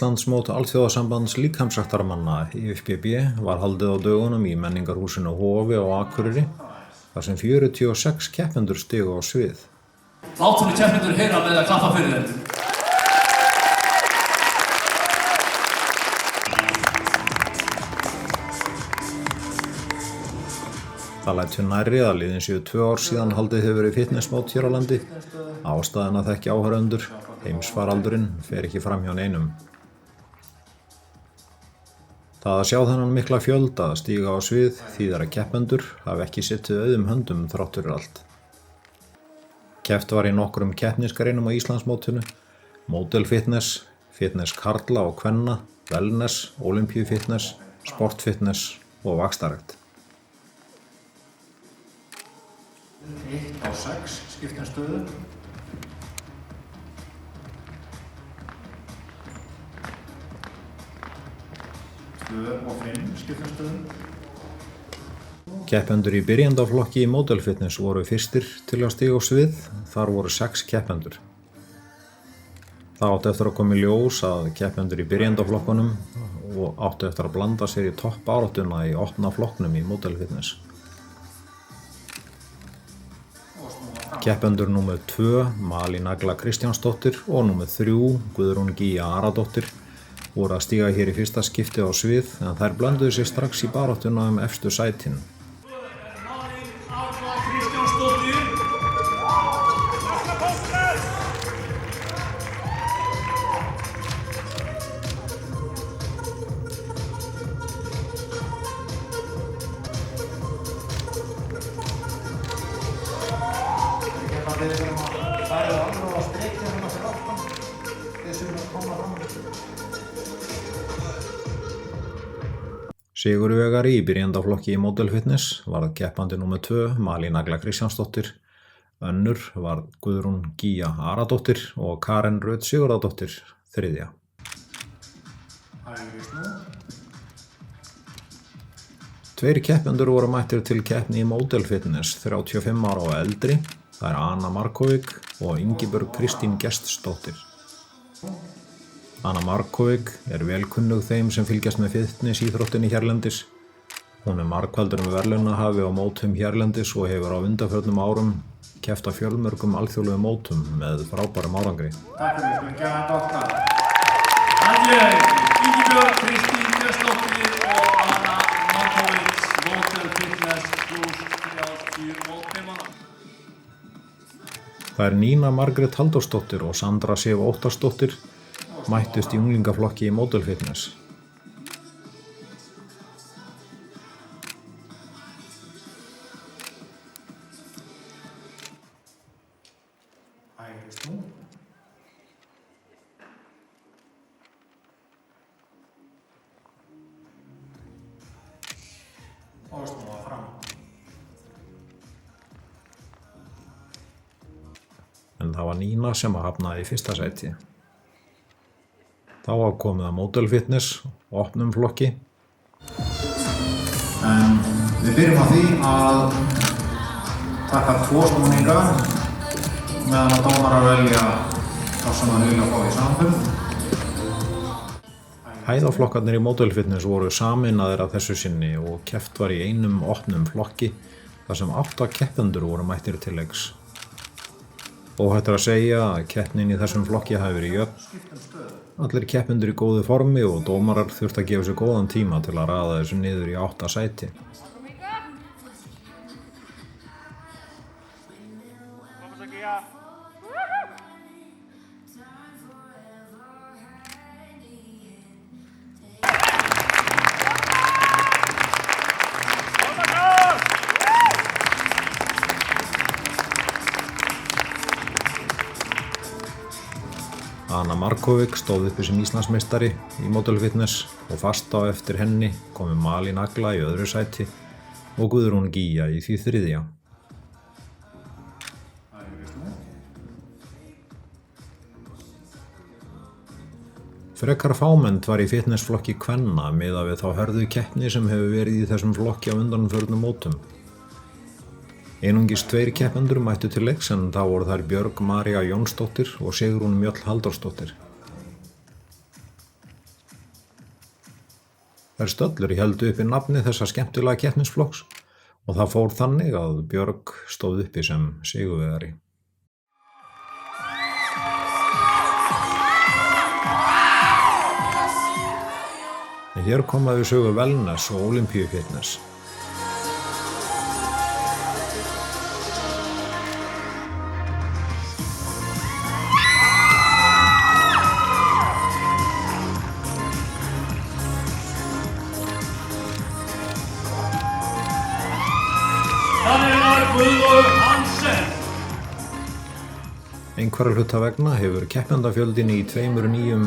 Íslandsmót Alþjóðasambands líkamsræktarmanna IFBB var haldið á dögunum í menningarhúsinu Hofi á Akureyri, þar sem 46 keppendur stigu á svið. Látum við keppendur heyra með að klappa fyrir þeim. Það lætur nærri að liðin séu 2 ár síðan haldið hefur verið fitnessmót hér á landi. Ástæðan að þekkja áhorfendur, heimsfaraldurinn, fer ekki fram hjá neinum. Það að sjá þennan mikla fjölda að stíga á svið þýðir að keppendur hafi ekki setið auðum höndum þrátt fyrir allt. Keppt var í nokkrum keppnisgreinum á Íslandsmótinu: módelfitness, fitness karla og kvenna, wellness, olympíufitness, sportfitness og vaxtarrækt. 1 á 6 skiptum stöðu. 2 og 5 skiptum stöðu. Keppendur í byrjendaflokki í módelfitness voru fyrstir til að stíga á svið. Þar voru 6 keppendur. Það átti eftir að koma í ljós að keppendur í byrjendaflokkunum áttu eftir að blanda sér í toppbaráttuna í opna flokknum í módelfitness. Keppendur númer 2, Malín Agla Kristjánsdóttir, og númer 3, Guðrún Gígja Aradóttir, voru að stíga hér í fyrsta skipti á svið, en þær blönduðu sér strax í baráttuna efstu sætin. Malín Agla Kristjánsdóttir. Við þurfum að færa alveg á streikið hérna fyrir aftan. Við þurfum að koma fram. Sigurvegari í byrjendaflokki í módelfitness varð keppandi númer 2, Malín Agla Kristjánsdóttir. Önnur var Guðrún Gígja Aradóttir og Karen Rut Sigurðardóttir, 3. Hægri snú. 2 keppendur voru mættir til keppni í módelfitness, 35 ára og eldri. Það er Anna Markovík og Ingibjörg Kristín Gestsdóttir. Anna Markovík er vel kunnug þeim sem fylgjast með fitness íþróttinni hérlendis. Hún er margfaldur verðlaunahafi á mótum hérlendis og hefur á undanförnum árum keppt á fjölmörgum alþjóðlegum mótum með frábærum árangri. Takk fyrir, við gefum þetta okkar. Ingibjörg Kristín Gestsdóttir og Anna Markovík, Mótel Fitness plus 30 móttímana. Það er Nína Margrét Halldórsdóttir og Sandra Sif Óttarsdóttir mættust í unglingaflokki í módelfitness. Hægri snú. Og snúa fram. En það var Nína sem að hafnaði í fyrsta sæti. Þá var komið að módelfitness og opnum flokki. Við byrjum á því að taka 2 snúninga meðan að dómarar velja þá sem það vilja fá í samfund. Hæðaflokkarnir í módelfitness voru sameinaðir að þessu sinni og keppt var í einum opnum flokki þar sem 8 keppendur voru mættir til leiks. Óhætt er að segja að keppnin í þessum flokki hafi verið jöfn. Allir keppendur í góðu formi og dómarar þurftu að gefa sér góðan tíma til að raða þessu niður í 8 sæti. Anna Markovík stóð uppi sem Íslandsmeistari í módelfitness og fast á eftir henni komu Malín Agla í öðru sæti og Guðrún Gígja í því 3. Frekar fámennt var í fitnessflokki kvenna miðað við þá hörðu keppni sem hefur verið í þessum flokki á undanförnum mótum. Einungis 2 keppendur mættu til leiks en þá voru þær Björg María Jónsdóttir og Sigrún Mjöll Halldórsdóttir. Þær stöllur héldu uppi nafni þessa skemmtilega keppnisflokks og það fór þannig að Björg stóð uppi sem sigurvegari. En hér koma við sögu wellness og Olympíufitness. Einhverra hluta vegna hefur keppendafjöldin í 2 nýjum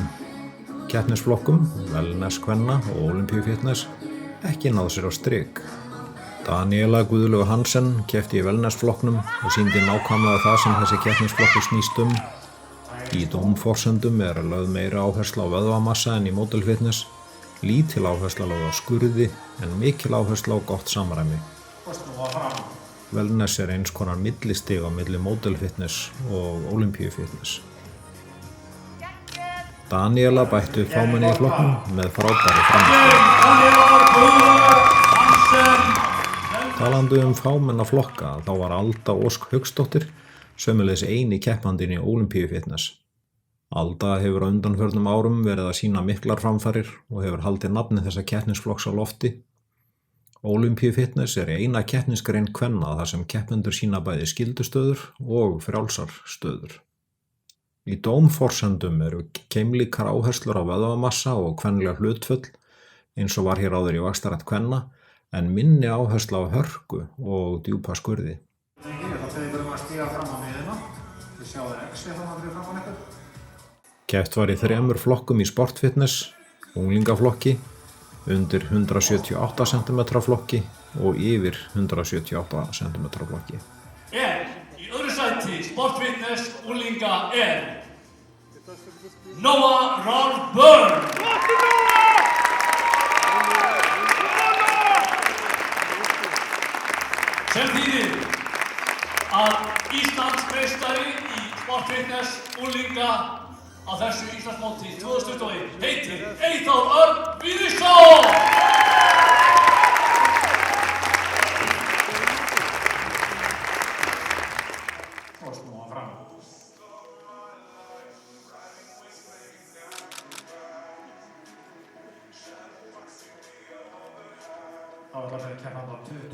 keppnisflokkum, wellness kvenna og Olympíufitness, ekki náð sér á strik. Daniela Guðlaugur Hansen keppti í wellness flokknum og sýndi nákvæmlega það sem þessi keppnisflokkur snýst um. Í dómforsendum lögð meira áhersla á vöðvamassa en í modelfitness, lítil áhersla lögð á skurði en mikil áhersla á gott samræmi. Wellness eins konar millistig á milli modelfitness og Olympíufitness. Daniela bætti upp fámenni í flokknum með frábæri frammistöðu. Talandi fámenna flokka, þá var Alda Ósk Hauksdóttir sömuleiðis eini keppandinn í Olympíufitness. Alda hefur á undanförnum árum verið að sýna miklar framfarir og hefur haldið nafni þessa keppnisflokks á lofti. Olympíufitness eina keppnisgrein kvenna þar sem keppendur sýna bæði skyldustöður og frjálsar stöður. Í dómforsendum keimlíkar áherslur á vöðvamassa og kvenlega hlutföll eins og var hér áður í vaxtarrætt kvenna en minni áhersla á hörku og djúpa skurði. Keppt var í 3 flokkum í sportfitness, unglingaflokki, undir 178 cm flokki og yfir 178 cm flokki. Í öðru sæti sportfitness unglinga Noah Ralph Byrne. Sem þýðir að Íslandsmeistari í sportfitness unglinga á þessu Íslandsmóti 2021 heitir Eyþór Örn Víðisson.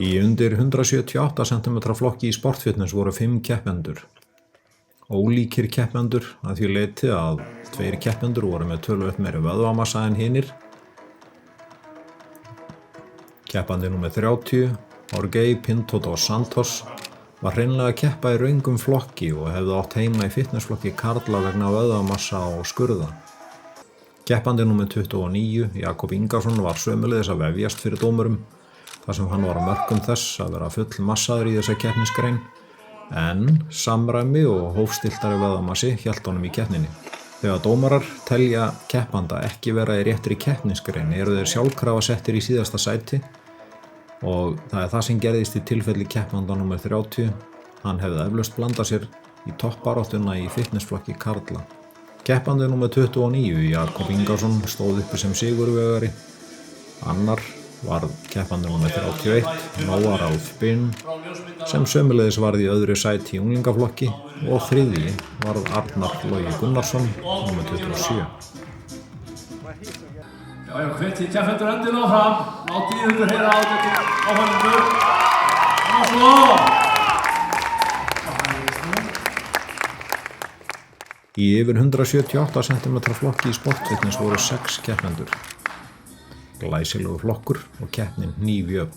Í undir 178 cm flokki í sportfitness voru 5 keppendur. Ólíkir keppendur að því leyti að 2 keppendur voru með töluvert meiri vöðvamassa en hinir. Keppandi númer 30, Jorge Pinto dos Santos, var hreinlega að keppa í röngum flokki og hefði átt heima í fitnessflokki karla vegna vöðvamassa og skurða. Keppandi númer 29, Jakob Ingarsson, var sömuleiðis að vefjast fyrir dómurum, þar sem hann var á mörkum þess að vera full massaður í þessa keppnisgrein, en samræmi og hófstilltari vöðvamassi hélt honum í keppninni. Þegar dómarar telja keppanda ekki vera í réttri keppnisgrein þeir sjálfkrafa settir í síðasta sæti og það það sem gerðist í tilfelli keppanda númer 30. Hann hefði eflaust blandað sér í toppbaráttuna í fitnessflokki karla. Keppandi númer 29, Jakob Ingarsson, stóð uppi sem sigurvegari. Annar var keppandi númer 31, Noah Ralph Byrne, sem sömuleiðis varð í öðru sæti í unglingaflokki og þriðji varð Arnar Logi Gunnarsson, númer 27. Hvetji keppendur endilega fram, látið ykkur heyra áhorfendur. Í yfir 178 cm flokki í sportfitness voru 6 keppendur. Glæsilegur flokkur og keppnin hnífjöfn.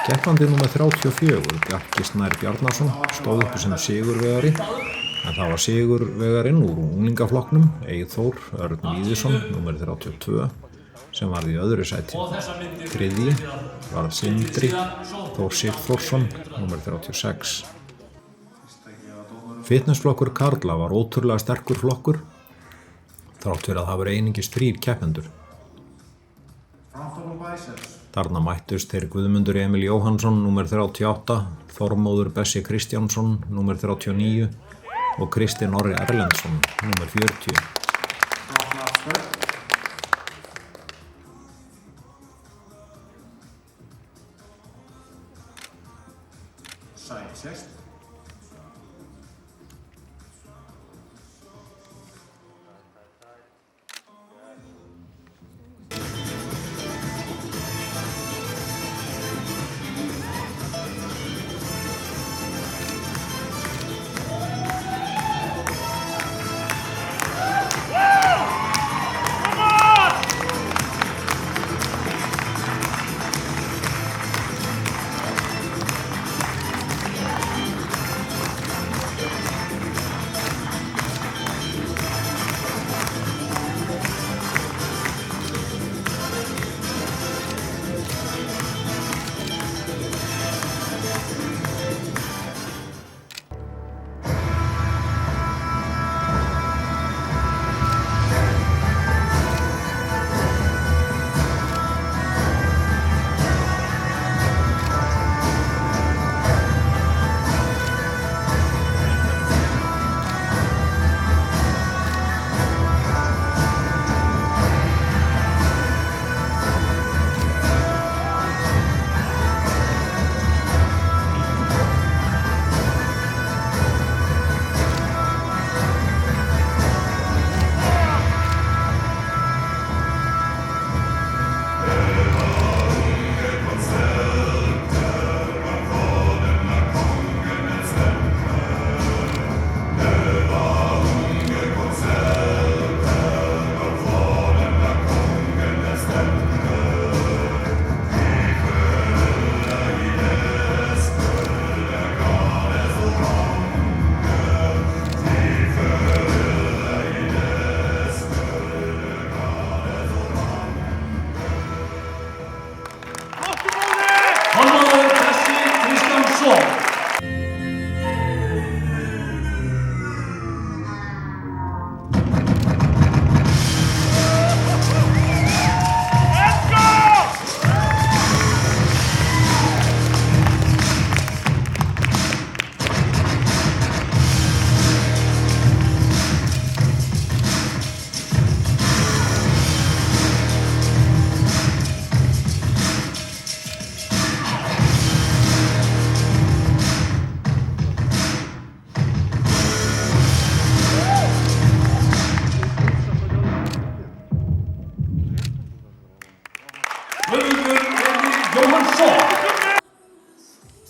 Keppandi númer 34, Bjarki Snær Bjarnason, stóð uppi sem sigurvegari, en það var sigurvegarinn úr unglingaflokknum, Eyþór Örn Víðisson, númer 32, sem varð í öðru sæti. Þriðji varð Sindri Þór Sigþórsson, númer 36. Fitnessflokkur karla var ótrúlega sterkur flokkur, þrátt fyrir að það voru einungis 3 keppendur. Þarna mættust þeir Guðmundur Emil Jóhannsson, númer 38, Þormóður Bessi Kristjánsson, númer 39 og Kristinn Orri Erlendsson, númer 40. chest. Formaður Bressi Kristjánsson.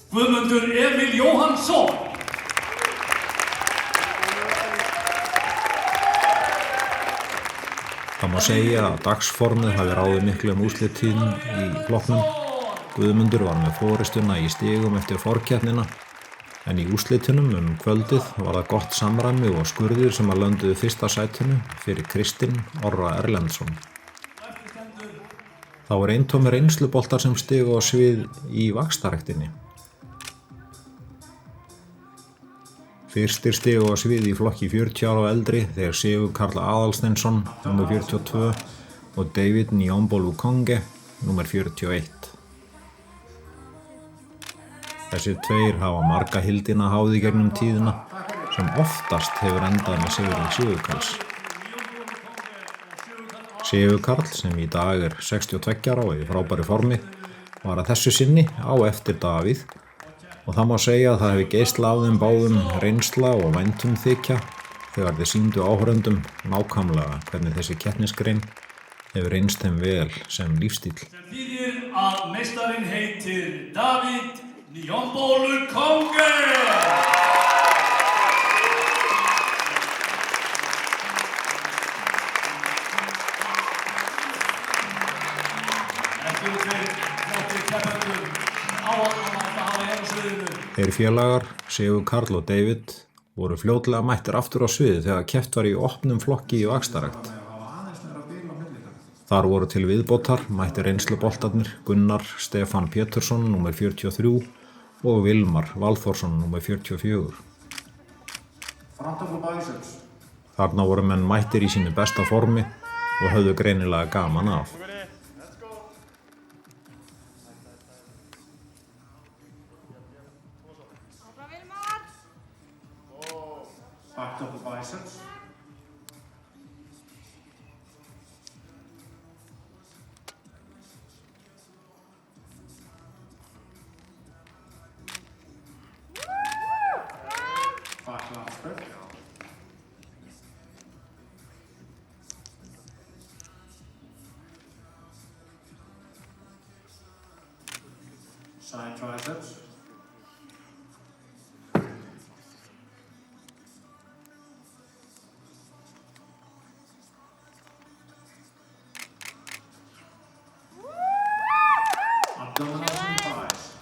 Guðmundur Emil Jóhannsson. Það má segja að dagsformið hafi ráðið miklu úrslitin í flokknum. Guðmundur var með forystuna í stigum eftir forkeppnina, en í úrslitunum kvöldið var það gott samræmi og skurðir sem að lönduðu fyrsta sætinu fyrir Kristinn Orra Erlendsson. Þá var eintómir reynsluboltar sem stigu á svið í vaxtarræktinni. Fyrstir stigu á svið í flokki 40 ára og eldri þegar Sigurð Karl Aðalsteinsson, nr. 42, og David Nyombo Lukonge, nr. 41. Þessir tveir hafa marga hildina háð í gegnum tíðina sem oftast hefur endað með sigri Sigurð Karls. Sigurð Karl, sem í dag er 62 ára og í frábæru formi, var að þessu sinni á eftir Davíð og það má segja að það hefði geislað af þeim báðum reynsla og væntumþykja þegar þeir sýndu áhorfendum nákvæmlega hvernig þessi keppnisgrein hefur reynst þeim vel sem lífstíll. Sem þýðir að meistarinn heitir David Nyombo Lukonge. Þeir félagar, Sigurð Karl og David, voru fljótlega mættir aftur á sviði þegar keppt var í opnum flokki í vaxtarrækt. Þar voru til viðbótar mættir reynsluboltarnir Gunnar Stefán Pétursson, nr. 43, og Vilmar Valþórsson, nr. 44. Þarna voru menn mættir í sínu besta formi og höfðu greinilega gaman af. Back double biceps. side triceps. Abdominals and thighs.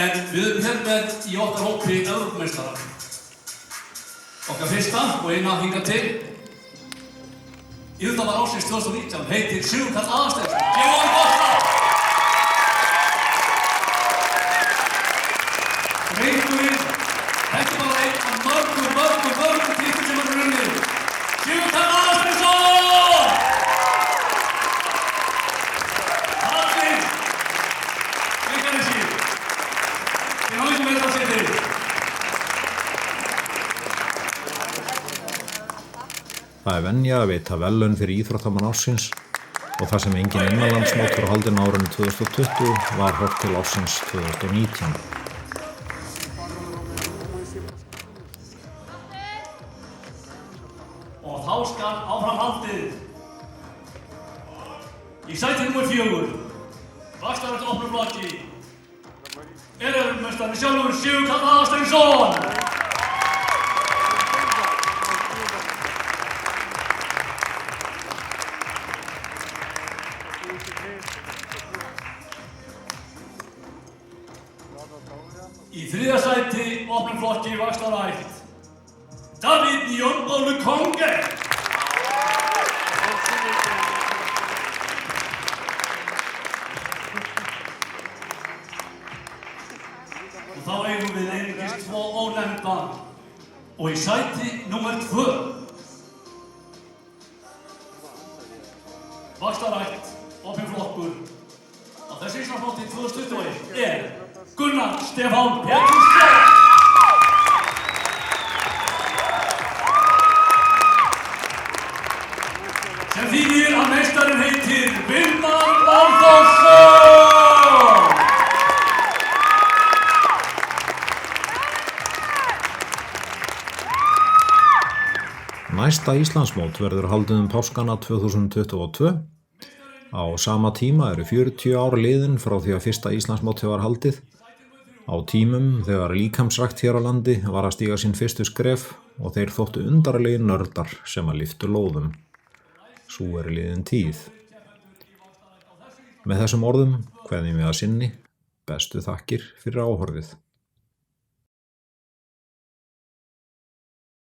En við erum hér með í okkar hópi Evrópumeistara. Okkar fyrsta og eina hingað til. Íþróttamaður ársins 2019 heitir Sigurkarl Aðalsteinsson. Gefum honum gott klapp! Drengurinn, þetta er bara einn af mörgum hamingju með þetta setið. Það er venja að veita verðlaun fyrir íþróttamann ársins og þar sem engin innanlandsmót voru haldin á árinu 2020 var horft til ársins 2019. Og þá skal áfram haldið. Í sæti nr. 4, vaxtarrætt opnum flokki, meistarinn sjálfur Sigurkarl Aðalsteinsson. Í 3. sæti opnum flokki vaxtarrætt, David Jón Ólu Konge. Og þá eigum við einungis 2 ónefnda. Og í sæti nr. 2, vaxtarrætt opinn flokkur á þessu Íslandsmóti 2021 Gunnar Stefán Pétursson. Sem þýðir að meistarinn heitir Vilmar Valþórsson. Næsta Íslandsmót verður haldið páskana 2022. Á sama tíma eru 40 ár liðin frá því að fyrsta Íslandsmóti var haldið. Á tímum þegar líkamsrækt hér á landi var að stíga sín fyrstu skref og þeir þóttu undarlegir nördar sem að lyftu lóðum. Sú er liðin tíð. Með þessum orðum kveðjum við að sinni. Bestu þakkir fyrir áhorfið.